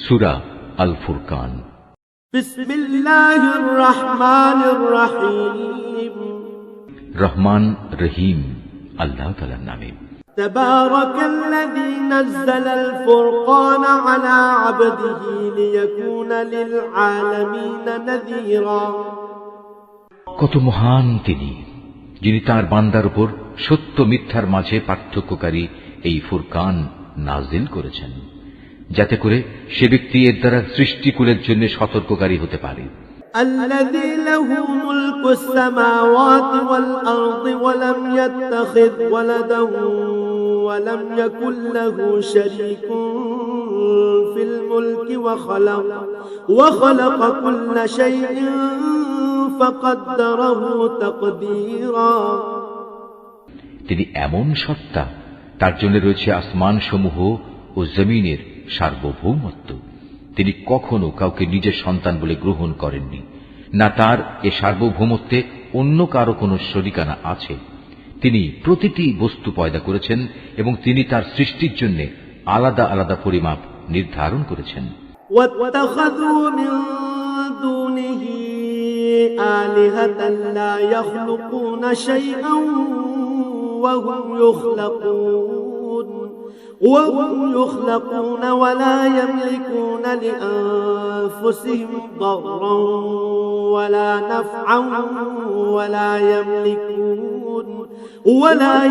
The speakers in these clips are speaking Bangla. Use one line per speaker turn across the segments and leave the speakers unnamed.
সূরা আল ফুরকান।
বিসমিল্লাহির রহমানির রহিম।
রহমান রহিম আল্লাহ তাআলার নামে।
তাবারাকাল্লাযী নাযালাল ফুরকানা আলা আবদিহি লিয়াকুনা লিল আলামিন নাযীরা।
কত মহান তিনি, যিনি তার বান্দার উপর সত্য মিথ্যার মাঝে পার্থক্যকারী এই ফুরকান নাজিল করেছেন, যাতে করে সে ব্যক্তি এর দ্বারা সৃষ্টিকুলের জন্য সতর্ককারী হতে পারে।
الذي له ملك السماوات والأرض ولم يتخذ ولدا ولم يكن له شريك في الملك وخلق كل شيء فقدره تقديرا।
তিনি এমন সত্তা, তার জন্য রয়েছে আসমান সমূহ ও জমিনের সার্বভৌমত্ব। তিনি কখনো কাউকে নিজের সন্তান বলে গ্রহণ করেননি, না তার এ সার্বভৌমত্বে অন্য কারো কোনো শরিকানা আছে। তিনি প্রতিটি বস্তু পয়দা করেছেন এবং তিনি তার সৃষ্টির জন্য আলাদা আলাদা পরিমাপ নির্ধারণ করেছেন।
واتخذوا من دونه آلهة لا يخلقون شيئا وهم يخلقون ولا يملكون لأنفسهم ضرا ولا نفعا ولا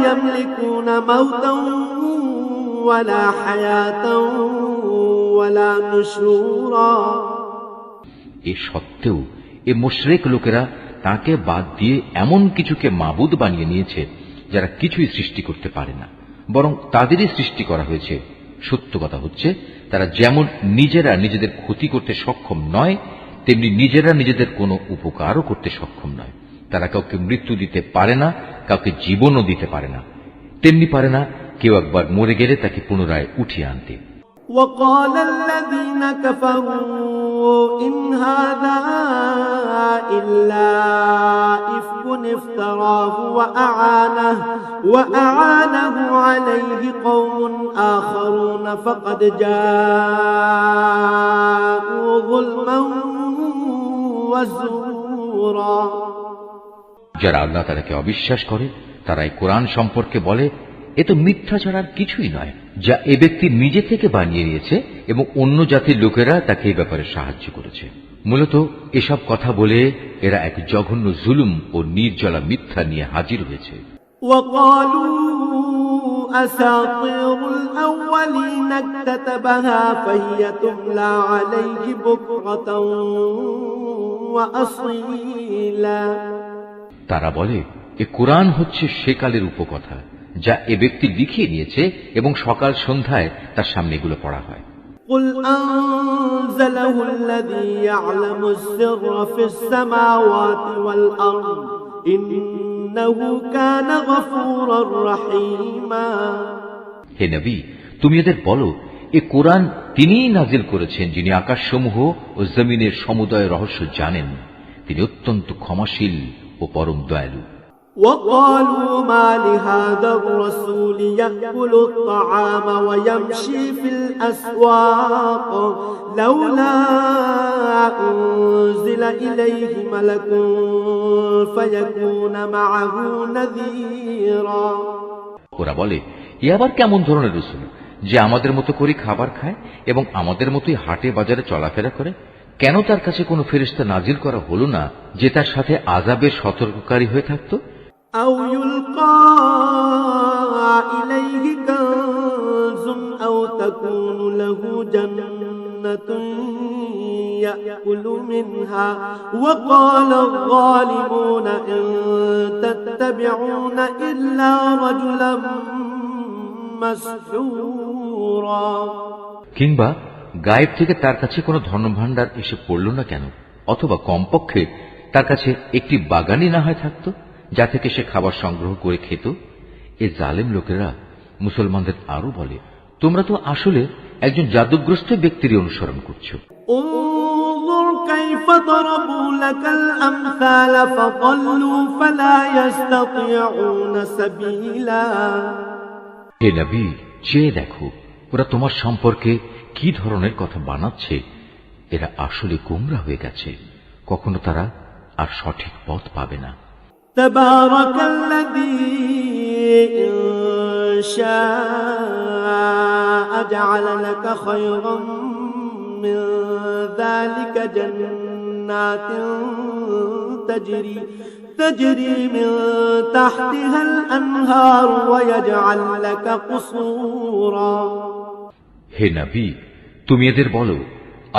يملكون موتا ولا حياة ولا نشورا।
এ সত্ত্বেও এ মুশরিক লোকেরা তাকে বাদ দিয়ে এমন কিছুকে মাবুদ বানিয়ে নিয়েছে যারা কিছুই সৃষ্টি করতে পারে না, বরং তাদেরই সৃষ্টি করা হয়েছে। সত্য কথা হচ্ছে, তারা যেমন নিজেরা নিজেদের ক্ষতি করতে সক্ষম নয়, তেমনি নিজেরা নিজেদের কোনো উপকারও করতে সক্ষম নয়। তারা কাউকে মৃত্যু দিতে পারে না, কাউকে জীবনও দিতে পারে না, তেমনি পারে না কেউ একবার মরে গেলে তাকে পুনরায় উঠিয়ে আনতে।
وقال الذين كفروا إن هذا إلا إفك افتراه وأعانه عليه قوم آخرون فقد جاءوا ظلما وزورا।
যারা আল্লাহ তাআলাকে অবিশ্বাস করে তারা এই কোরআন সম্পর্কে বলে, এ তো মিথ্যা ছাড়া আর কিছুই নয়, যা এ ব্যক্তি নিজে থেকে বানিয়ে নিয়েছে এবং অন্য জাতির লোকেরা তাকে এই ব্যাপারে সাহায্য করেছে। মূলত এসব কথা বলে এরা এক জঘন্য জুলুম ও নির্জলা মিথ্যা নিয়ে হাজির হয়েছে। তারা বলে, এ কোরআন হচ্ছে সেকালের উপকথা, যা এ ব্যক্তি লিখিয়ে নিয়েছে এবং সকাল সন্ধ্যায় তার সামনে এগুলো পড়া হয়।
قل أنزله الذي يعلم السر في السماوات والأرض إنه كان غفورا رحيما।
হে নবী, তুমি এদের বলো, এ কোরআন তিনিই নাজিল করেছেন, যিনি আকাশসমূহ ও জমিনের সমুদয় রহস্য জানেন। তিনি অত্যন্ত ক্ষমাশীল ও পরম দয়ালু।
وقالوا ما لهذا الرسول يأكل الطعام ويمشي في الأسواق لولا أنزل إليه ملك فيكون معه نذيرا।
ওরা বলে, এ আবার কেমন ধরনের রাসূল যে আমাদের মতো করে খাবার খায় এবং আমাদের মতোই হাটে বাজারে চলাফেরা করে? কেন তার কাছে কোনো ফেরেশতা নাজিল করা হলো না যে তার সাথে আযাবের সতর্ককারী হয়ে থাকতো?
أو يلقى إليه كنز أو تكون له جنة يأكل منها وقال الظالمون إن تتبعون إلا رجلا مسحورا।
কিংবা গায়েব থেকে তার কাছে কোনো ধনভাণ্ডার এসে পড়ল না কেন? অথবা কমপক্ষে তার কাছে একটি বাগানই না হয় থাকতো, যা থেকে সে খাবার সংগ্রহ করে খেত। এ জালেম লোকেরা মুসলমানদের আরো বলে, তোমরা তো আসলে একজন জাদুগ্রস্ত ব্যক্তির অনুসরণ করছো। হে নবী, চেয়ে দেখো, ওরা তোমার সম্পর্কে কি ধরনের কথা বানাচ্ছে। এরা আসলে গোমরা হয়ে গেছে, কখনো তারা আর সঠিক পথ পাবে না।
তাবারাকাল্লাযী ইন শাআ জাআলা লাকা খায়রাম মিন যালিকা জান্নাতিন তাজরি মিন তাহতিহাল আনহার ওয়া ইয়াজআল লাকা কুসুরা।
হে নবী, তুমি এদের বলো,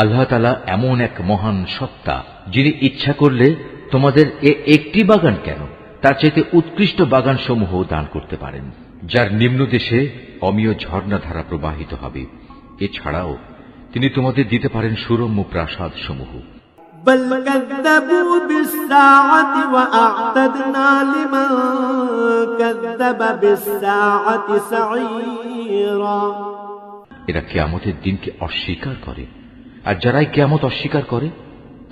আল্লাহ তাআলা এমন এক মহান সত্তা, যিনি ইচ্ছা করলে তোমাদের একটি বাগান কেন, তার চাইতে উৎকৃষ্ট বাগান সমূহ দান করতে পারেন, যার নিম্ন দেশে অমীয় ঝর্ণাধারা প্রবাহিত হবে। এছাড়াও তিনি তোমাদের দিতে পারেন সুরম্য প্রাসাদ সমূহ।
بل كذبوا بالساعة وأعتدنا لمن كذب بالساعة سعيرا।
এরা কিয়ামতের দিনকে অস্বীকার করে, আর যারাই কিয়ামত অস্বীকার করে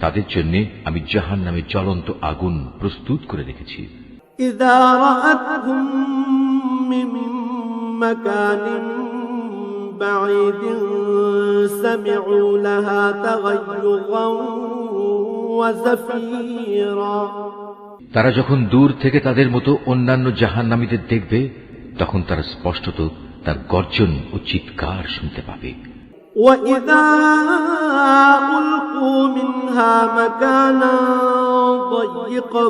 তাদের জন্য আমি জাহান্নামের জ্বলন্ত আগুন প্রস্তুত করে রেখেছি।
إذا رأتهم من مكان بعيد سمعوا لها تغيظا وزفيرا।
তারা যখন দূর থেকে তাদের মতো অন্যান্য জাহান্নামীদের দেখবে, তখন তারা স্পষ্টত তার গর্জন ও চিৎকার শুনতে পাবে।
وإذا ألقوا منها مكانا ضيقا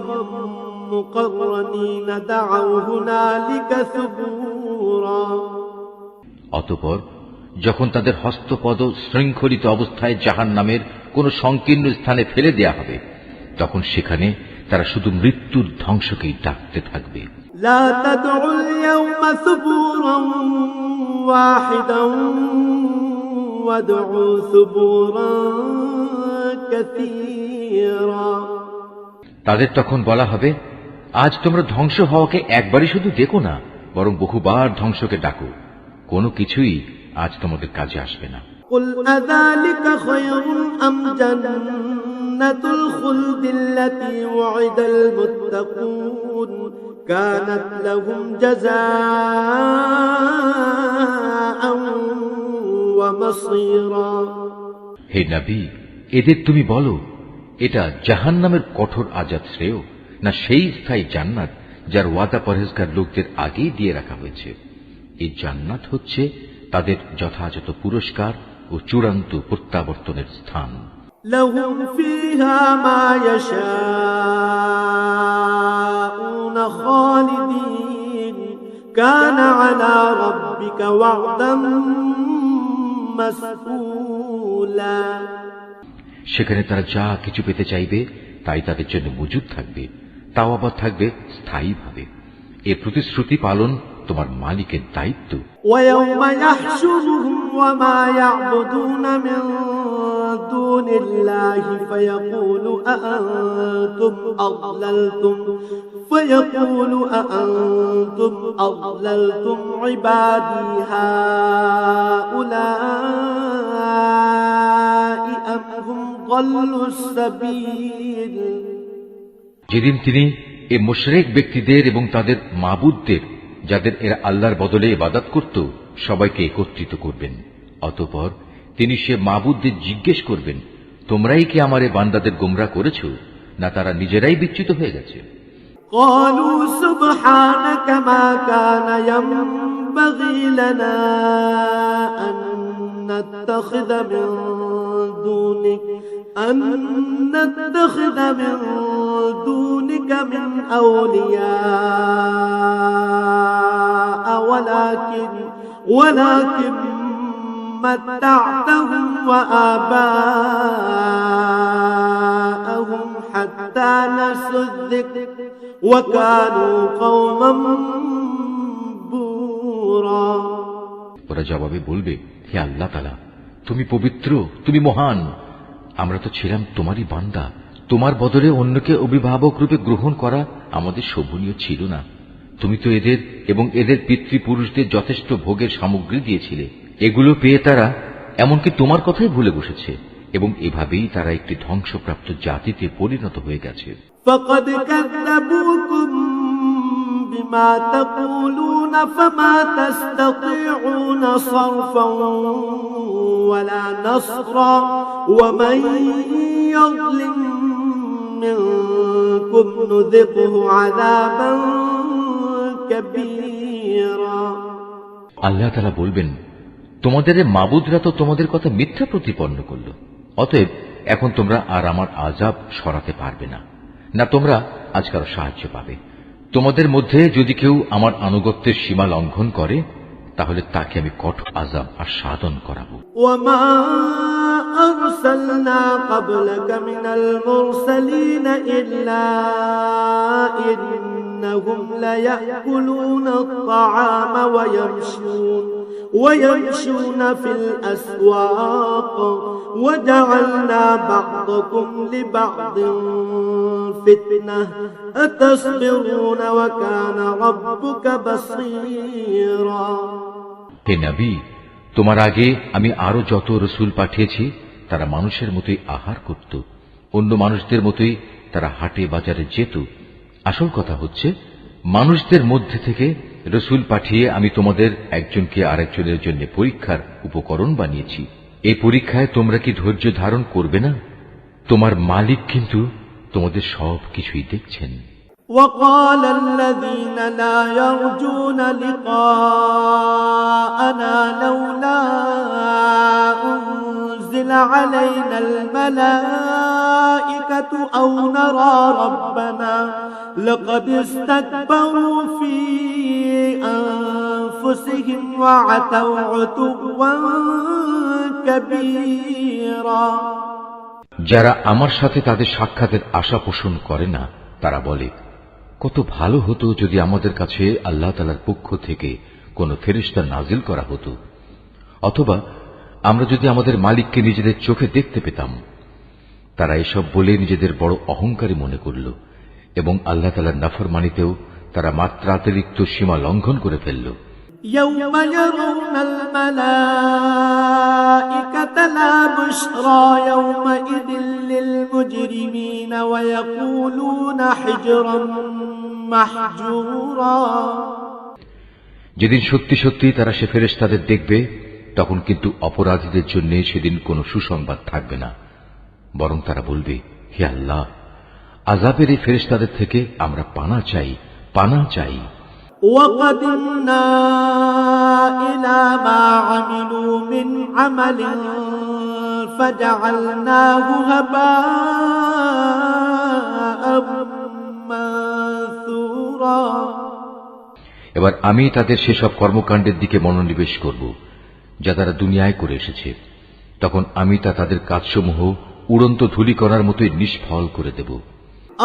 مقرنين دعوا هنالك ثبورا।
অতঃপর যখন তাদের হস্তপদ শৃঙ্খলিত অবস্থায় জাহান্নামের কোন সংকীর্ণ স্থানে ফেলে দেয়া হবে, তখন সেখানে তারা শুধু মৃত্যুর ধ্বংসকেই ডাকতে থাকবে।
لا تدعوا اليوم ثبورا واحدا وادعوا ثبورا كثيرا।
তাদের তখন বলা হবে, আজ তোমরা ধ্বংস হওয়াকে একবারই শুধু দেখো না, বরং বহুবার ধ্বংসকে ডাকো। কোনো কিছুই আজ তোমাদের কাজে আসবে না।
قل أذلك خير أم جنة الخلد التي وعد المتقون كانت لهم جزاء ومصيرا।
হে নবী, এদের তুমি বলো, এটা জাহান্নামের কঠোর আযাব শ্রেয়, না সেই স্থায়ী জান্নাত যার ওয়াদা পরহেজগার লোকদের আগেই দিয়ে রাখা হয়েছে। এই জান্নাত হচ্ছে তাদের যথাযথ পুরস্কার ও চূড়ান্ত প্রত্যাবর্তনের স্থান।
لهم فيها ما يشاءون خالدين كان على ربك وعدا مسئولا।
সেখানে তারা যা কিছু পেতে চাইবে তাই তাদের জন্য মজুদ থাকবে, তাও আবার থাকবে স্থায়ীভাবে। এ প্রতিশ্রুতি পালন তোমার মালিকের দায়িত্ব।
ويوم يحشرهم وما يعبدون من دون الله فيقول أأنتم أضللتم عبادي هؤلاء أم هم ضلوا السبيل।
যেদিন তিনি এ মুশরিক ব্যক্তিদের এবং তাদের মাবুদদের, যাদের এরা আল্লাহর বদলে ইবাদত করত, সবাইকে একত্রিত করবেন। অতঃপর তিনি সে মাবুদদের জিজ্ঞেস করবেন, তোমরাই কি আমার এ বান্দাদের গোমরা করেছ, না তারা নিজেরাই বিচ্যুত হয়ে গেছে?
قالوا سبحانك ما كان ينبغي لنا أن نتخذ من دونك من أولياء ولكن متعتهم وآباءهم حتى نسوا الذكر وكانوا قوما بورا।
ওরা জবাবে বলবে, হে আল্লাহ তাআলা, তুমি পবিত্র, তুমি মহান। আমরা তো ছিলাম তোমারই বান্দা, তোমার বদলে অন্যকে অভিভাবক রূপে গ্রহণ করা আমাদের শোভনীয় ছিল না। তুমি তো এদের এবং এদের পিতৃপুরুষদের যথেষ্ট ভোগের সামগ্রী দিয়েছিলে। এগুলো পেয়ে তারা এমনকি তোমার কথাই ভুলে বসেছে, এবং এভাবেই তারা একটি ধ্বংসপ্রাপ্ত জাতিতে পরিণত হয়ে গেছে।
فقد كذبوكم بما تقولون فما تستطيعون صرفا ولا نصرا ومن يظلم منكم نذقه عذابا كبيرا
আল্লাহ তাআলা বলবেন, তোমাদের মাবুদরা তো তোমাদের কথা মিথ্যা প্রতিপন্ন করল, অতএব এখন তোমরা আর আমার আযাব সরাতে পারবে না, না তোমরা আজ কারো সাহায্য পাবে। তোমাদের মধ্যে যদি কেউ আমার আনুগত্যের সীমা লঙ্ঘন করে, তাহলে তাকে আমি কঠোর আযাব আস্বাদন করাবো।
وما أرسلنا قبلك من المرسلين إلا إنهم ليأكلون الطعام ويمشون في الأسواق وجعلنا بعضكم لبعض فتنة أتصبرون وكان ربك بصيرا
হে নবী, তোমার আগে আমি আরো যত রসুল পাঠিয়েছি তারা মানুষের মতোই আহার করত, অন্য মানুষদের মতোই তারা হাটে বাজারে যেত। আসল কথা হচ্ছে, মানুষদের মধ্যে থেকে রসুল পাঠিয়ে আমি তোমাদের একজনকে আরেকজনের জন্য পরীক্ষার উপকরণ বানিয়েছি। এই পরীক্ষায় তোমরা কি ধৈর্য ধারণ করবে না? তোমার মালিক কিন্তু তোমাদের সব কিছুই দেখছেন।
وقال الذين لا يرجون لقاءنا لولا أنزل علينا الملائكة أو نرى ربنا لقد استكبروا في أنفسهم وعتوا عتوا كبيرا
যারা আমার সাথে তাদের সাক্ষাতের আশা পোষণ করে না, তারা বলে, কত ভালো হতো যদি আমাদের কাছে আল্লাহ তাআলার পক্ষ থেকে কোনো ফেরেশতা নাজিল করা হতো, অথবা আমরা যদি আমাদের মালিককে নিজেদের চোখে দেখতে পেতাম। তারা এসব বলে নিজেদের বড় অহংকারী মনে করল এবং আল্লাহ তাআলার নাফরমানিতেও তারা মাত্রাতিরিক্ত সীমা লঙ্ঘন করে ফেলল।
يوم يرون الملائكة لا بشرى يومئذ للمجرمين ويقولون حجرا محجورا
যেদিন সত্যি সত্যি তারা সে ফেরেশতাদের দেখবে, তখন কিন্তু অপরাধীদের জন্য সেদিন কোনো সুসংবাদ থাকবে না, বরং তারা বলবে, হে আল্লাহ, আযাবের এই ফেরেশতাদের থেকে আমরা পানা চাই, পানা চাই।
وقدمنا إلى ما عملوا من عمل فجعلناه هباء منثورا
এবার আমি তাদের সেসব কর্মকাণ্ডের দিকে মনোনিবেশ করব যা তারা দুনিয়ায় করে এসেছে, তখন আমি তা তাদের কাজসমূহ উড়ন্ত ধূলি করার মতোই নিষ্ফল করে দেব।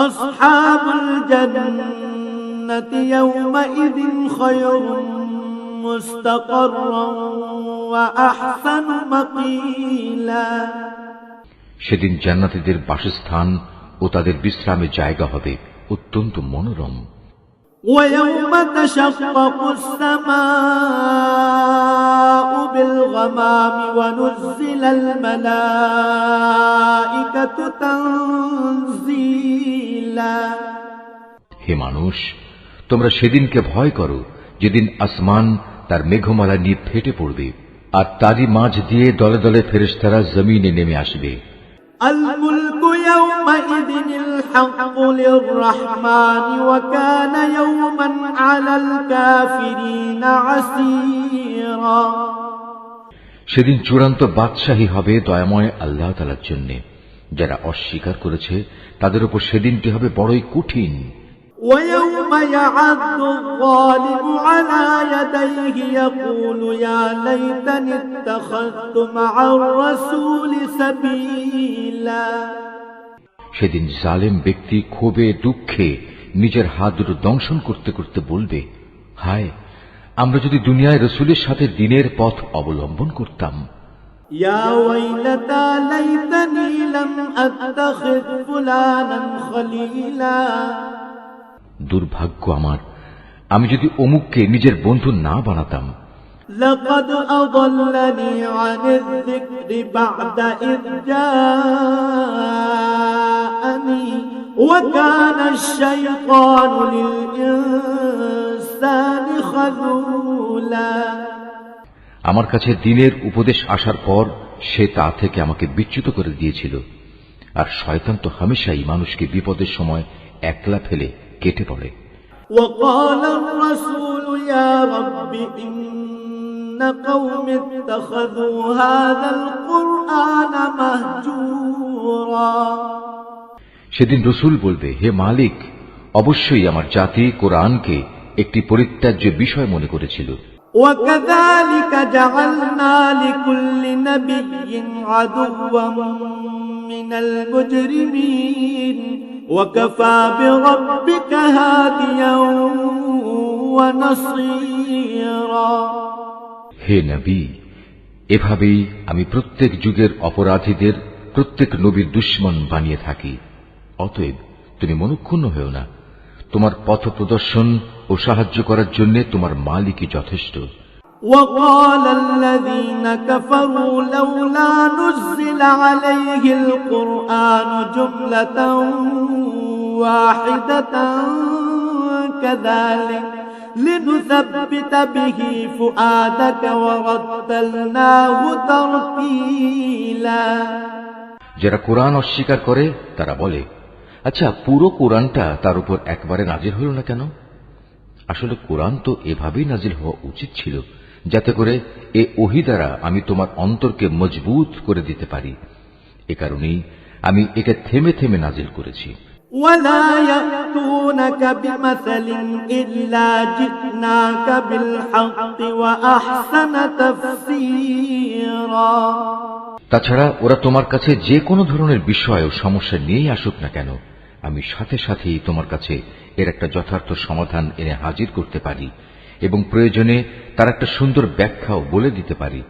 আসহাবুল জান্নাতি ইয়াওমাইযিন খায়রুম মুস্তাকাররান ওয়া আহসানু মাকিলা
সেদিন জান্নাতীদের বাসস্থান ও তাদের বিশ্রামের জায়গা হবে অত্যন্ত মনোরম।
ويوم تشقق السماء بالغمام ونزل الملائكة تنزيلا
হে মানুষ, তোমরা সেদিনকে ভয় করো যেদিন আসমান তার মেঘমালা নিয়ে ফেটে পড়বে আর তারই মাঝ দিয়ে দলে দলে ফেরেশতারা জমিনে নেমে আসবে।
الملك يومئذ الحق للرحمن وكان يوما على الكافرين عسيرا
সেদিন চূড়ান্ত বাদশাহী হবে দয়াময় আল্লাহ তাআলার জন্য। যারা অস্বীকার করেছে তাদের উপর সেদিনটি হবে বড়ই কঠিন।
ويوم يعض الظالم على يديه يقول يا ليتني اتخذت مع الرسول سبيلا
সেদিন জালেম ব্যক্তি ক্ষোভে দুঃখে নিজের হাত দুটো দংশন করতে করতে বলবে, হায়, আমরা যদি দুনিয়ায় রসুলের সাথে দিনের পথ অবলম্বন করতাম।
يا ويلتى ليتني لم أتخذ فلانا خليلا
দুর্ভাগ্য আমার, আমি যদি অমুককে নিজের বন্ধু না বানাতাম।
لقد أضلني عن الذكر بعد إذ جاءني وكان الشيطان للإنسان الإنسان خذولا
আমার কাছে দ্বীনের উপদেশ আসার পর সে তা থেকে আমাকে বিচ্যুত করে দিয়েছিল, আর শয়তান তো হামেশাই মানুষকে বিপদের সময় একলা ফেলে কেটে পড়ে।
وقال الرسول يا رب إن قوم اتخذوا هذا القرآن مهجورا
সেদিন রসুল বলবে, হে মালিক, অবশ্যই আমার জাতি কোরআনকে একটি পরিত্যাজ্য বিষয় মনে করেছিল।
وكذلك جعلنا لكل نبي عدوا من المجرمين وكفى بربك هاديا ونصيرا
হে নবী, এভাবেই আমি প্রত্যেক যুগের অপরাধীদের প্রত্যেক নবীর দুশমন বানিয়ে থাকি। অতএব তুমি মনক্ষুণ্ণ হও না, তোমার পথ প্রদর্শন ও সাহায্য করার জন্য তোমার মালিকই যথেষ্ট।
وقال الذين كفروا لولا نزل عليه القرآن جملة واحدة كذلك لنثبت به فؤادك ورتلناه ترتيلا
যারা কোরআন অস্বীকার করে তারা বলে, আচ্ছা, পুরো কোরআনটা তার উপর একবারে নাজিল হল না কেন? আসলে কোরআন তো এভাবেই নাজিল হওয়া উচিত ছিল, যাতে করে এ ওহী দ্বারা আমি তোমার অন্তরকে মজবুত করে দিতে পারি। এ কারণেই আমি একে থেমে থেমে নাজিল করেছি।
ولا يأتونك بمثل إلا جئناك بالحق وأحسن تفسيرا
তাছাড়া ওরা তোমার কাছে যে কোনো ধরনের বিষয় ও সমস্যা নিয়েই আসুক না কেন, আমি সাথে সাথেই তোমার কাছে এর একটা যথার্থ সমাধান এনে হাজির করতে পারি এবং প্রয়োজনে তার একটা সুন্দর ব্যাখ্যাও বলে দিতে পারি।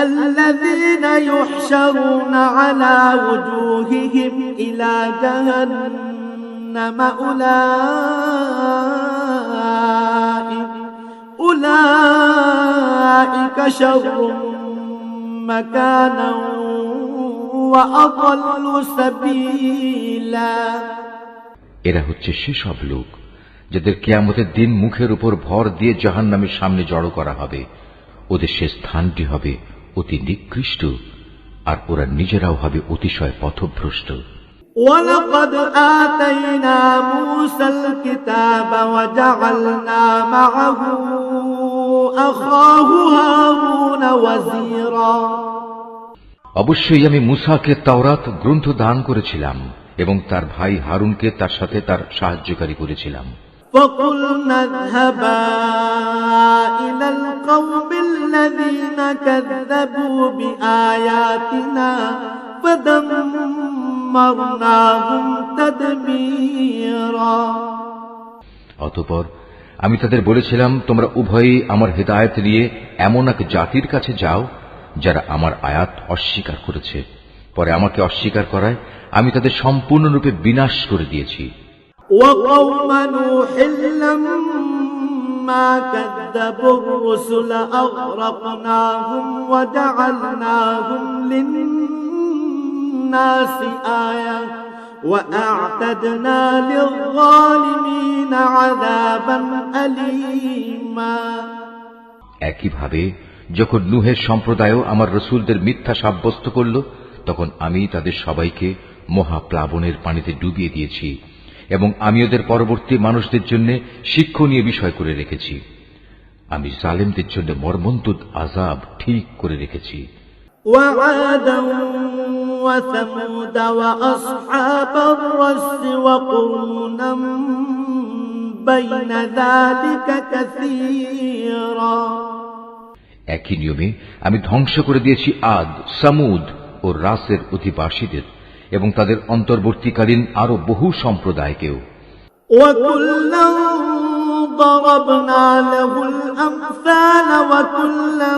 الذين يحشرون على وجوههم إلى جهنم أولئك شر مكانا وأضل سبيلا
এরা হচ্ছে সেসব লোক যাদের কিয়ামতের দিন মুখের উপর ভর দিয়ে জাহান্নামের সামনে জড়ো করা হবে। ওদের সে স্থানটি হবে অতি নিকৃষ্ট, আর ওরা নিজেরাও হবে অতিশয় পথভ্রষ্ট।
ولقد آتينا موسى الكتاب وجعلنا معه أخاه هارون وزيرا
অবশ্যই আমি মুসাকে তাওরাত গ্রন্থ দান করেছিলাম এবং তার ভাই হারুনকে তার সাথে তার সাহায্যকারী করেছিলাম।
فقلنا اذهبا إلى القوم الذين كذبوا بآياتنا فدمرناهم تدميرا
অতঃপর আমি তাদের বলেছিলাম, তোমরা উভয়েই আমার হিদায়াত নিয়ে এমন এক জাতির কাছে যাও যারা আমার আয়াত অস্বীকার করেছে। পরে আমাকে অস্বীকার করায় আমি তাদের সম্পূর্ণরূপে বিনাশ করে দিয়েছি।
وقوم نوح لما كذبوا الرسل أغرقناهم وجعلناهم للناس آية وأعتدنا للظالمين عذابا أليما
একইভাবে যখন নূহের সম্প্রদায়ও আমার রসুলদের মিথ্যা সাব্যস্ত করল, তখন আমি তাদের সবাইকে মহাপ্লাবনের পানিতে ডুবিয়ে দিয়েছি এবং আমি ওদের পরবর্তী মানুষদের জন্য শিক্ষণীয় বিষয় করে রেখেছি। আমি জালেমদের জন্য মর্মন্তুদ আযাব ঠিক করে রেখেছি।
وعادا وثمود وأصحاب الرس وقرونا بين ذلك كثيرا
একই নিয়মে আমি ধ্বংস করে দিয়েছি আদ, সামুদ ও রাসের অধিবাসীদের এবং তাদের অন্তর্বর্তীকালীন আরো বহু সম্প্রদায়কেও।
وكلا ضربنا له الأمثال وكلا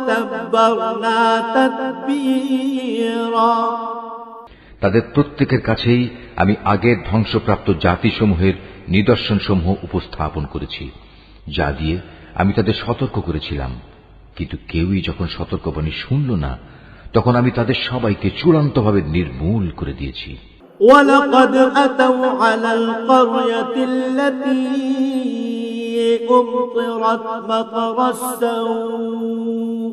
تبرنا تتبيرا
তাদের প্রত্যেকের কাছেই আমি আগের ধ্বংসপ্রাপ্ত জাতিসমূহের নিদর্শনসমূহ উপস্থাপন করেছি, যা দিয়ে আমি তাদের সতর্ক করেছিলাম। কিন্তু কেউই যখন সতর্কবাণী শুনল না, তখন আমি তাদের সবাইকে চূড়ান্তভাবে নির্মূল করে দিয়েছি।
ولقد أتوا على القرية التي أمطرت مطر السوء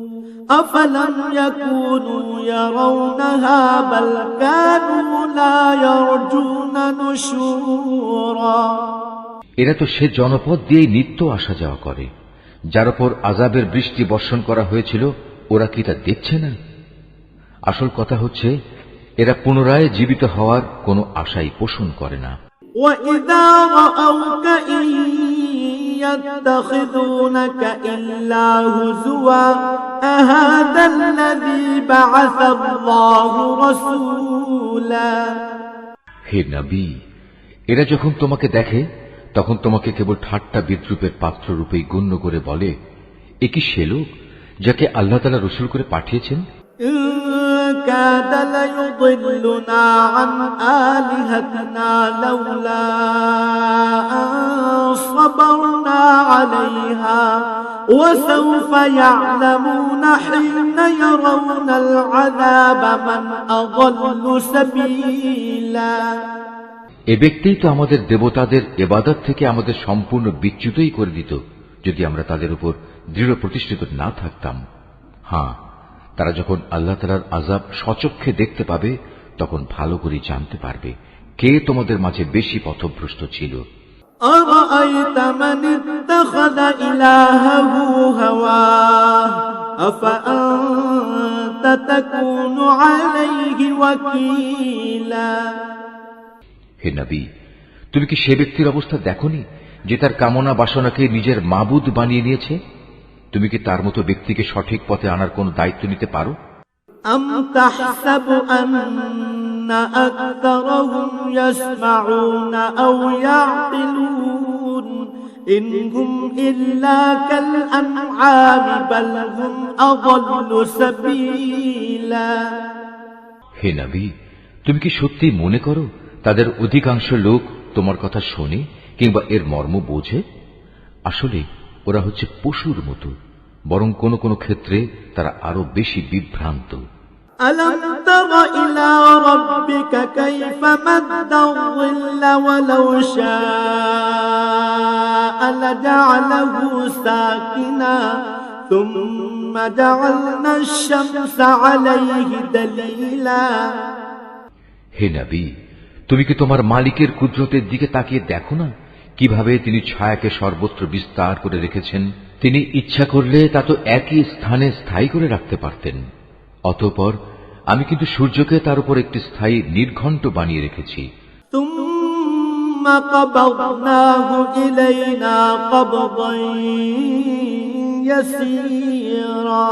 أفلم يكونوا يرونها بل كانوا لا يرجون نشورا
এরা তো সে জনপদ দিয়েই নিত্য আসা যাওয়া করে, যার উপর আযাবের বৃষ্টি বর্ষণ করা হয়েছিল। ওরা কি তা দেখছে না? আসল কথা হচ্ছে, এরা পুনরায় জীবিত হওয়ার কোনো আশাই পোষণ করে না।
وَإِذَا رَأَوْكَ إِن يَتَّخِذُونَكَ إِلَّا هُزُوًا أَهَذَا الَّذِي بَعَثَ اللَّهُ رَسُولًا
হে নবী, এরা যখন তোমাকে দেখে তখন তোমাকে কেবল ঠাট্টা বিদ্রুপের পাত্র রূপেই গণ্য করে বলে, এ কি সে লোক যাকে আল্লাহ তাআলা রাসূল করে পাঠিয়েছেন?
إن كاد ليضلنا عن آلهتنا لولا أن صبرنا عليها وسوف يعلمون حين يرون العذاب من أضل سبيلا
এ ব্যক্তিই তো আমাদের দেবতাদের ইবাদত থেকে আমাদের সম্পূর্ণ বিচ্যুতই করে দিত, যদি আমরা তাদের উপর দৃঢ় প্রতিষ্ঠিত না থাকতাম। হ্যাঁ, তারা যখন আল্লাহ তাআলার আযাব স্বচক্ষে দেখতে পাবে তখন ভালো করে জানতে পারবে কে তোমাদের মাঝে বেশি পথভ্রষ্ট ছিল।
أرأيت من اتخذ إلهه هواه أفأنت تكون عليه وكيلا
হে নবী, তুমি কি সে ব্যক্তির অবস্থা দেখোনি যে তার কামনা বাসনাকে নিজের মাবুদ বানিয়ে নিয়েছে? তুমি কি তার মতো ব্যক্তিকে সঠিক পথে আনার কোন দায়িত্ব নিতে পারো?
أم تحسب أن أكثرهم يسمعون أو يعقلون إن هم إلا كالأنعام بل هم أضل سبيلا
হে নবী, তুমি কি সত্যি মনে করো তাদের অধিকাংশ লোক তোমার কথা শোনে কিংবা এর মর্ম বোঝে? আসলে ওরা হচ্ছে পশুর মতো, বরং কোন কোন ক্ষেত্রে তারা আরো বেশি বিভ্রান্ত।
ألم تر إلى ربك كيف مد الظل ولو شاء لجعله ساكنا ثم جعلنا الشمس عليه دليلا
হে নবী, তুমি কি তোমার মালিকের কুদরতের দিকে তাকিয়ে দেখো না কিভাবে তিনি ছায়াকে সর্বত্র বিস্তার করে রেখেছেন? তিনি ইচ্ছা করলে তা তো একই স্থানে স্থায়ী করে রাখতে পারতেন। অতঃপর আমি কিন্তু সূর্যকে তার উপর একটি স্থায়ী নির্ঘণ্ট বানিয়ে রেখেছি।
ثم قبضناه إلينا قبضا يسيرا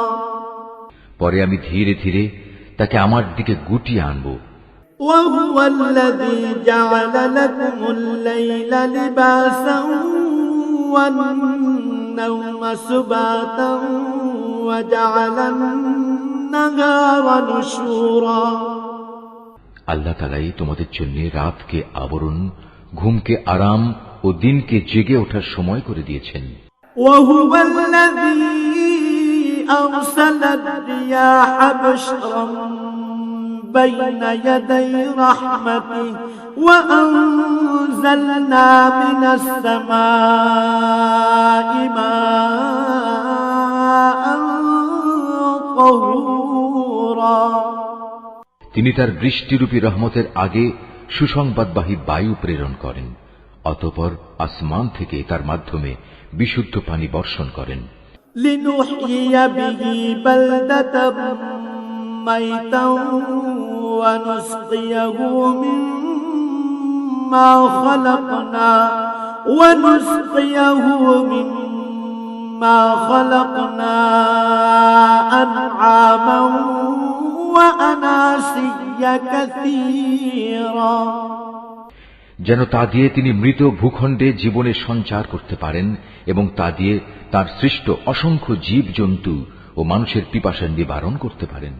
পরে আমি ধীরে ধীরে তাকে আমার দিকে গুটিয়ে আনব।
وهو الذي جعل لكم الليل لباسا والنوم سباتا وجعل النهار نشورا
আল্লাহ তাআলাই তোমাদের জন্য রাতকে আবরণ, ঘুমকে আরাম ও দিনকে জেগে ওঠার সময় করে দিয়েছেন।
وهو الذي أرسل الرياح بشرا بين يدي رحمته وأنزلنا من السماء ماء طهورا
তিনি তার বৃষ্টিরূপী রহমতের আগে সুসংবাদবাহী বায়ু প্রেরণ করেন, অতঃপর আসমান থেকে তার মাধ্যমে বিশুদ্ধ পানি বর্ষণ করেন।
لنحيي به بلدة ميتا ونسقيه مما خلقنا أنعاما وأناسيا كثيرا
যেন তা দিয়ে তিনি মৃত ভূখণ্ডে জীবনের সঞ্চার করতে পারেন এবং তা দিয়ে তার সৃষ্ট অসংখ্য জীব জন্তু ও মানুষের পিপাসার নিবারণ করতে পারেন।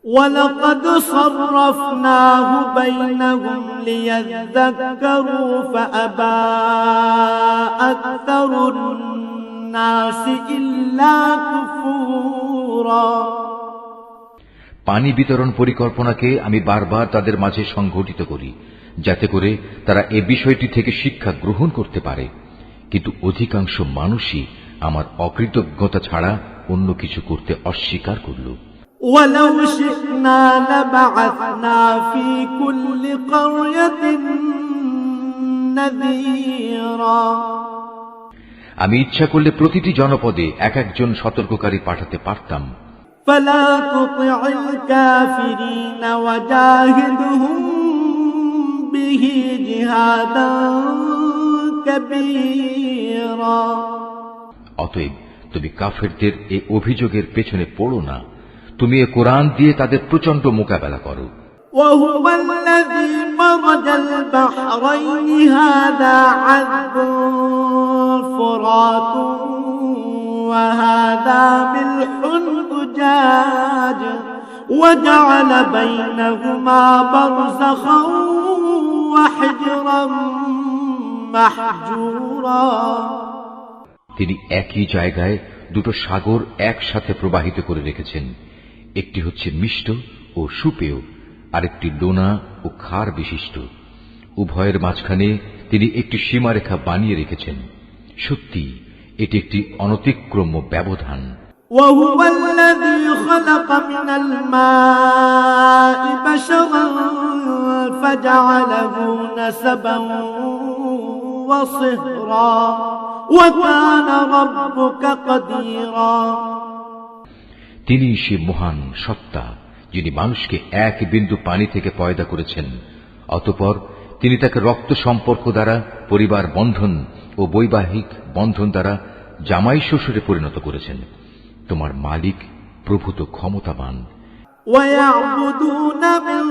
وَلَقَدْ صَرَّفْنَاهُ بَيْنَهُمْ لِيَذَّكَّرُوا فَأَبَى أَكْثَرُ النَّاسِ إِلَّا كُفُورًا
পানি বিতরণ পরিকল্পনাকে আমি বারবার তাদের মাঝে সংঘটিত করি, যাতে করে তারা এ বিষয়টি থেকে শিক্ষা গ্রহণ করতে পারে, কিন্তু অধিকাংশ মানুষই আমার অকৃতজ্ঞতা ছাড়া অন্য কিছু করতে অস্বীকার করল।
ولو شئنا لبعثنا في كل قرية نذيرا
আমি ইচ্ছা করলে প্রতিটি জনপদে এক একজন সতর্ককারী পাঠাতে পারতাম।
فلا تطع الكافرين وجاهدهم به جهادا كبيرا
অতএব তুমি কাফেরদের এই অভিযোগের পেছনে পড়ো না, তুমি এ কোরআন দিয়ে তাদের প্রচন্ড মোকাবেলা করো।
وهو الذي مرج البحرين هذا عذب فرات وهذا ملح أجاج وجعل بينهما برزخا وحجرا محجورا
তিনি একই জায়গায় দুটো সাগর একসাথে প্রবাহিত করে রেখেছেন, একটি হচ্ছে মিষ্ট ও সুপেয়, আরেকটি লোনা ও ক্ষার বিশিষ্ট। উভয়ের মাঝখানে তিনি একটি সীমারেখা বানিয়ে রেখেছেন। সত্যি এটি একটি অনতিক্রম্য ব্যবধান।
وهو الذي خلق من الماء بشرا فجعله نسبا وصهرا وكان ربك قديرا
তিনি সে মহান সত্তা যিনি মানুষকে এক বিন্দু পানি থেকে পয়দা করেছেন, অতঃপর তিনি তাকে রক্ত সম্পর্ক দ্বারা পরিবার বন্ধন ও বৈবাহিক বন্ধন দ্বারা জামাই শ্বশুরে পরিণত করেছেন। তোমার মালিক প্রভূত ক্ষমতাবান।
ويعبدون من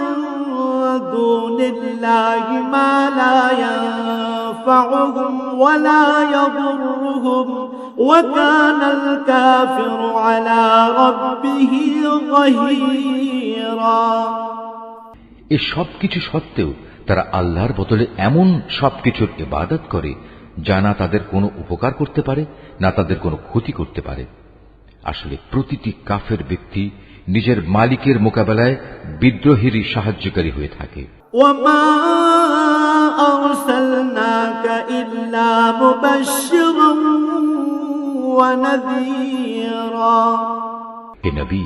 دون الله ما لا ينفعهم ولا يضرهم وكان الكافر على ربه ظهيرا
এ সবকিছু সত্ত্বেও তারা আল্লাহর বদলে এমন সবকিছুর ইবাদত করে যা না তাদের কোনো উপকার করতে পারে না তাদের কোনো ক্ষতি করতে পারে। আসলে প্রতিটি কাফের ব্যক্তি নিজের মালিকের মোকাবেলায় বিদ্রোহেরই সাহায্যকারী হয়ে থাকে।
وما أرسلناك إلا مبشرا ونذيرا
হে নবী,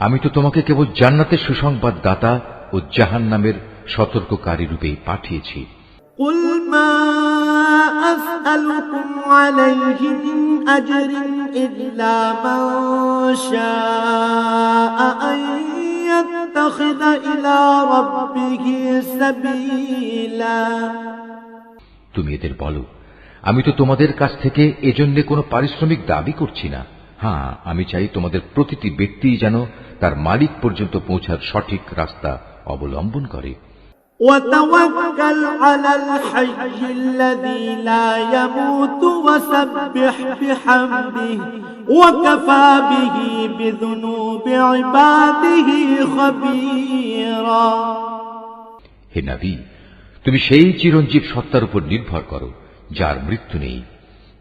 আমি তো তোমাকে কেবল জান্নাতের সুসংবাদ দাতা ও জাহান্নামের সতর্ককারী রূপেই পাঠিয়েছি।
قل ما أسألكم عليه من أجر إلا من شاء أن يتخذ إلى ربه سبيلا
তুমি এদের বলো, আমি তো তোমাদের কাছ থেকে এজন্য কোনো পারিশ্রমিক দাবি করছি না। হ্যাঁ, আমি চাই তোমাদের প্রতিটি ব্যক্তি যেন তার মালিক পর্যন্ত পৌঁছার সঠিক রাস্তা অবলম্বন করে।
وتوكل على الحي الذي لا يموت وسبح بحمده وكفى به بذنوب عباده خبيرا
হে নবী, তুমি সেই চিরঞ্জীব সত্তার উপর নির্ভর করো যার মৃত্যু নেই।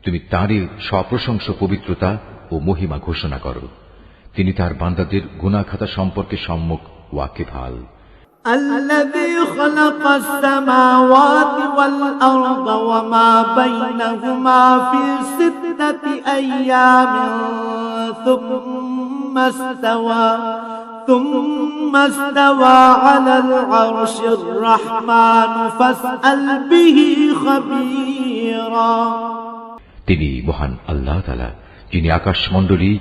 তুমি তাঁরই সপ্রশংস পবিত্রতা ও মহিমা ঘোষণা করো। তিনি তার বান্দাদের গুনাহ খাতা সম্পর্কে সম্যক ওয়াকিবহাল।
الذي خلق السماوات والأرض وما بينهما في 6 أيام ثم استوى على العرش الرحمن فاسأل به خبيرا
তিনি মহান আল্লাহ তাআলা, যিনি আকাশমণ্ডলী,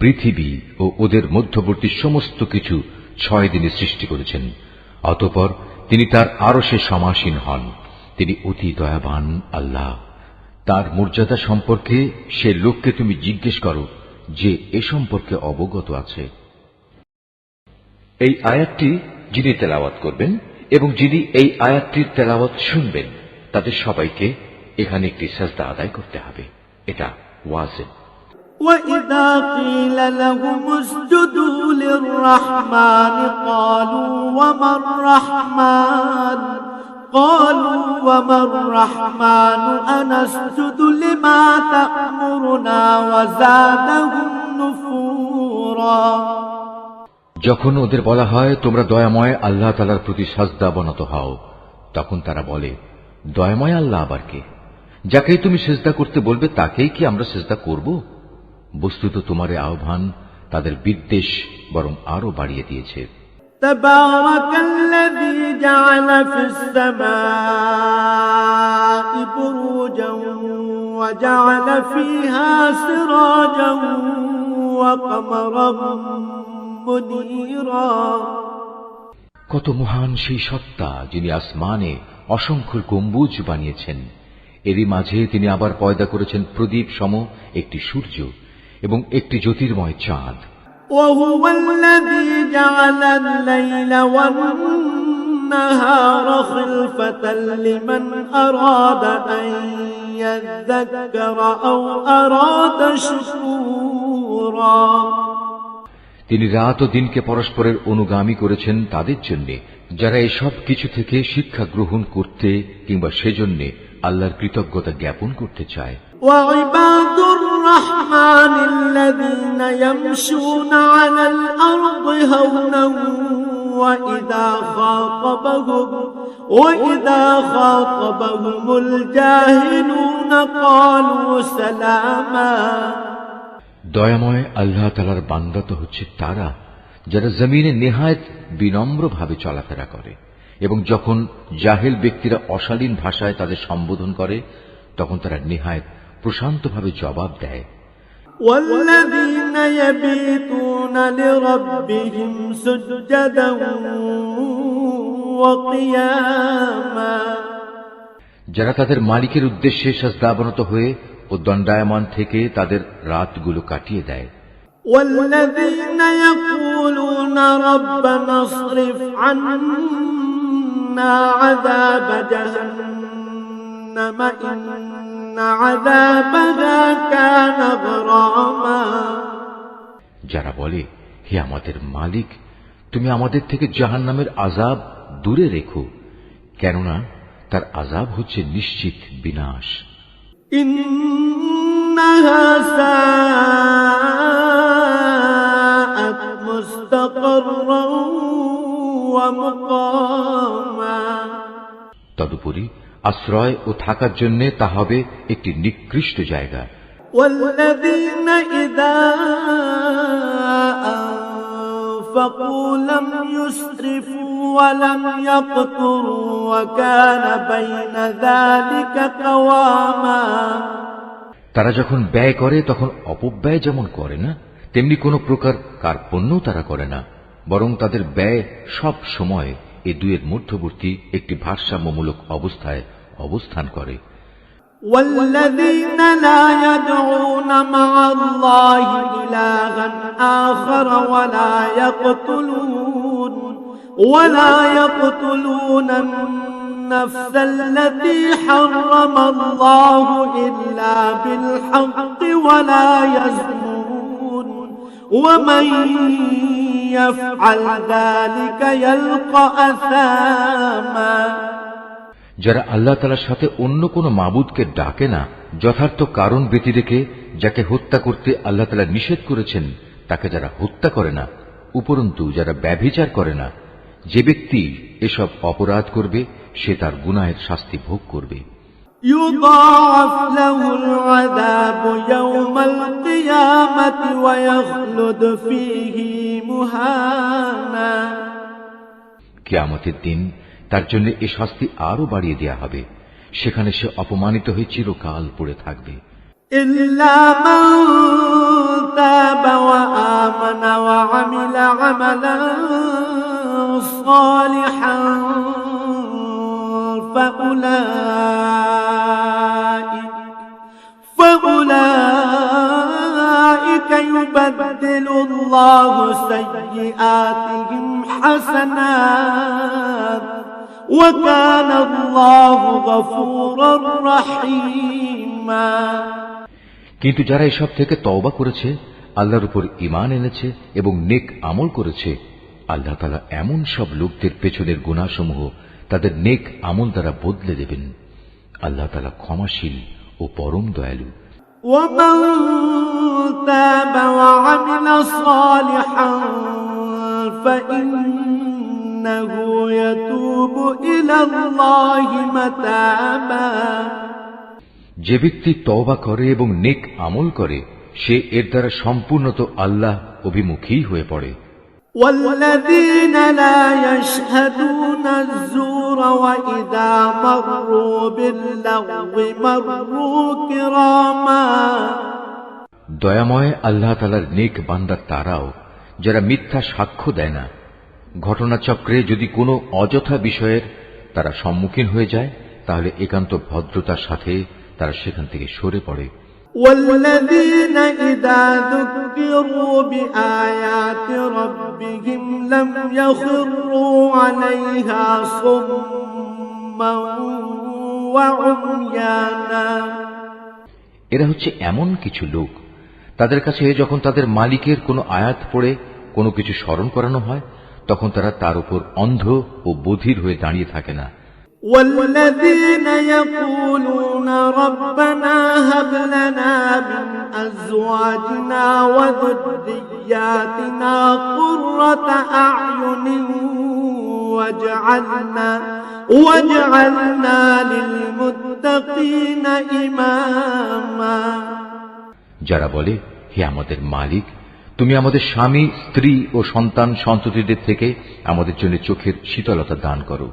পৃথিবী ও ওদের মধ্যবর্তী সমস্ত কিছু 6 দিনে সৃষ্টি করেছেন। অতঃপর তিনি তার আরশে সমাসীন হন। তিনি অতি দয়াবান আল্লাহ। তার মর্যাদা সম্পর্কে সে লোককে তুমি জিজ্ঞেস করো যে এ সম্পর্কে অবগত আছে। এই আয়াতটি যিনি তেলাওয়াত করবেন এবং যিনি এই আয়াতটির তেলাওয়াত শুনবেন তাদের সবাইকে এখানে একটি সাজদা আদায় করতে হবে। এটা ওয়াজিব।
وَإِذَا قِيلَ لَهُمُ اسْجُدُوا لِلرَّحْمَنِ قَالُوا وَمَا الرَّحْمَنُ أَنَسْجُدُ لِمَا تَأْمُرُنَا وَزَادَهُمْ نُفُورًا
যখন ওদের বলা হয় তোমরা দয়াময় আল্লাহ তাআলার প্রতি সাজদা বনত হও, তখন তারা বলে দয়াময় আল্লাহ আবার কে? যাকেই তুমি সিজদা করতে বলবে তাকেই কি আমরা সিজদা করব? বস্তুত তোমার এই আহ্বান তাদের বিদ্বেষ বরং আরো বাড়িয়ে দিয়েছে।
تبارك الذي جعل في السماء بروجا وجعل فيها سراجا وقمرا منيرا।
কত মহান সেই সত্তা যিনি আসমানে অসংখ্য গম্বুজ বানিয়েছেন, এরই মাঝে তিনি আবার পয়দা করেছেন প্রদীপ সম একটি সূর্য এবং একটি জ্যোতির্ময় চাঁদ।
وهو الذي جعل الليل والنهار خلفة لمن أراد أن يذكر أو أراد شكورا।
তিনি রাত ও দিনকে পরস্পরের অনুগামী করেছেন তাদের জন্য যারা এসব কিছু থেকে শিক্ষা গ্রহণ করতে কিংবা সেজন্য আল্লাহর কৃতজ্ঞতা জ্ঞাপন করতে চায়।
وعباد الرحمن الذين يمشون على الأرض هونا وإذا خاطبهم الجاهلون قالوا سلاما।
দয়াময় আল্লাহ তাআলার বান্দা তো হচ্ছে তারা যারা জমিনে নেহায়েত বিনম্রভাবে চলাফেরা করে এবং যখন জাহেল ব্যক্তিরা অশালীন ভাষায় তাদের সম্বোধন করে তখন তারা নেহায়েত প্রশান্তভাবে জবাব দেয়।
والذين يبيتون لربهم سجدا وقياما।
যারা তাদের মালিকের উদ্দেশ্যে সাজদাবনত হয়ে ও দণ্ডায়মান থেকে তাদের রাতগুলো কাটিয়ে দেয়।
والذين يقولون ربنا اصرف عنا عذاب جهنم إن عذابها كان غراما।
যারা বলে, হে আমাদের মালিক, তুমি আমাদের থেকে জাহান্নামের আযাব দূরে রেখো, কেননা তার আযাব হচ্ছে নিশ্চিত বিনাশ।
إنها ساءت مستقرا ومقاما।
তদুপরি আশ্রয় ও থাকার জন্য তা হবে একটি নিকৃষ্ট জায়গা।
والذين إذا أنفقوا لم يسرفوا ولم يقتروا وكان بين ذلك قواما।
তারা যখন ব্যয় করে তখন অপব্যয় যেমন করে না, তেমনি কোনো প্রকার কার্পণ্যও তারা করে না, বরং তাদের ব্যয় সব সময় এই দুয়ের মধ্যবর্তী একটি ভারসাম্যমূলক অবস্থায় অবস্থান করে।
والذين لا يدعون مع الله إلها آخر ولا يقتلون النفس التي حرم الله إلا بالحق ولا يزنون ومن يفعل ذلك يلقى أثاما।
যারা আল্লাহ তাআলার সাথে অন্য কোন মাবুদকে ডাকে না, যথার্থ কারণ ব্যতি রেখে যাকে হত্যা করতে আল্লাহ তাআলা নিষেধ করেছেন তাকে যারা হত্যা করে না, উপরন্তু যারা ব্যভিচার করে না, যে ব্যক্তি এসব অপরাধ করবে সে তার গুনাহের শাস্তি ভোগ করবে।
يضاعف له العذاب يوم القيامة ويخلد فيه مهانا।
কিয়ামতের দিন তার জন্য এ শাস্তি আরো বাড়িয়ে দেয়া হবে, সেখানে সে অপমানিত হয়ে চিরকাল পড়ে থাকবে।
إلا من تاب وآمن وعمل عملا صالحا فأولئك يبدل الله سيئاتهم حسنات وكان الله غفورا رحيما।
কিন্তু যারা এসব থেকে তওবা করেছে, আল্লাহর উপর ঈমান এনেছে এবং নেক আমল করেছে, আল্লাহ তাআলা এমন সব লোকদের পেছনের গুনাহসমূহ তাদের নেক আমল দ্বারা বদলে দেবেন। আল্লাহ তাআলা ক্ষমাশীল ও পরম দয়ালু।
ومن تاب وعمل صالحا فإنه يتوب إلى الله متابا।
যে ব্যক্তি তওবা করে এবং নেক আমল করে সে এর দ্বারা সম্পূর্ণত আল্লাহ অভিমুখী হয়ে পড়ে।
والذين لا يشهدون الزور وإذا مروا باللغو مروا كراما।
দয়াময় আল্লাহ তাআলার নেক বান্দা তারাও যারা মিথ্যা সাক্ষ্য দেয় না। ঘটনাচক্রে যদি কোনো অযথা বিষয়ের তারা সম্মুখীন হয়ে যায় তাহলে একান্ত ভদ্রতার সাথে তারা সেখান থেকে সরে পড়ে।
والذين إذا ذكروا بآيات ربهم لم يخروا عليها صما وعميانا।
এরা হচ্ছে এমন কিছু লোক তাদের কাছে যখন তাদের মালিকের কোনো আয়াত পড়ে কোনো কিছু স্মরণ করানো হয় তখন তারা তার উপর অন্ধ ও বধির হয়ে দাঁড়িয়ে থাকে না।
والذين يقولون ربنا هب لنا من أزواجنا وذرياتنا قرة أعين واجعلنا للمتقين إماما।
যারা বলে, হে আমাদের মালিক, তুমি আমাদের স্বামী, স্ত্রী ও সন্তান সন্ততিদের থেকে আমাদের জন্য চোখের শীতলতা দান করো,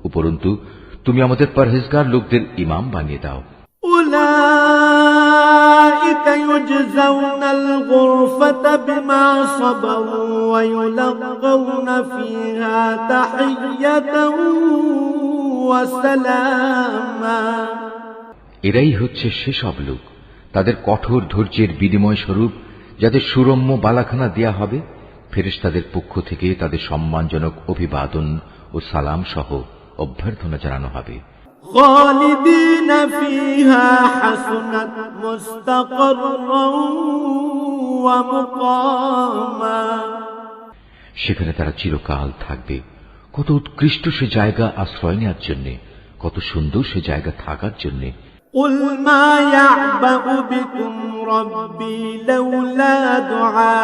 উপরন্তু তুমি আমাদের পরহেজগার লোকদের ইমাম বানিয়ে দাও।
أولئك يجزون الغرفة بما صبروا ويلقون فيها تحية وسلاما।
এরাই হচ্ছে সেসব লোক তাদের কঠোর ধৈর্যের বিনিময় স্বরূপ যাদের সুরম্য বালাখানা দেয়া হবে, ফেরেশতাদের পক্ষ থেকে তাদের সম্মানজনক অভিবাদন ও সালাম সহ অভ্যর্থনা জানানো হবে।
خالدين فيها حسنت مستقرا ومقاما।
সেখানে তারা চিরকাল থাকবে। কত উৎকৃষ্ট সে জায়গা আশ্রয় নেওয়ার জন্য, কত সুন্দর সে জায়গা থাকার জন্য।
قل ما يعبأ بكم ربي لولا دعاؤكم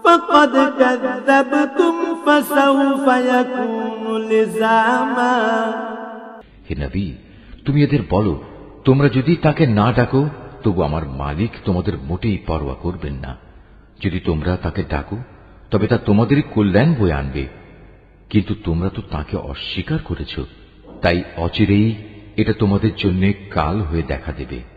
فقد كذبتم فسوف يكون لزاما।
হে নবী, তুমি এদের বলো, তোমরা যদি তাকে না ডাকো তবু আমার মালিক তোমাদের মোটেই পরোয়া করবেন না। যদি তোমরা তাকে ডাকো তবে তা তোমাদেরই কল্যাণ বয়ে আনবে, কিন্তু তোমরা তো তাকে অস্বীকার করেছ, তাই অচিরেই এটা তোমাদের জন্য কাল হয়ে দেখা দেবে।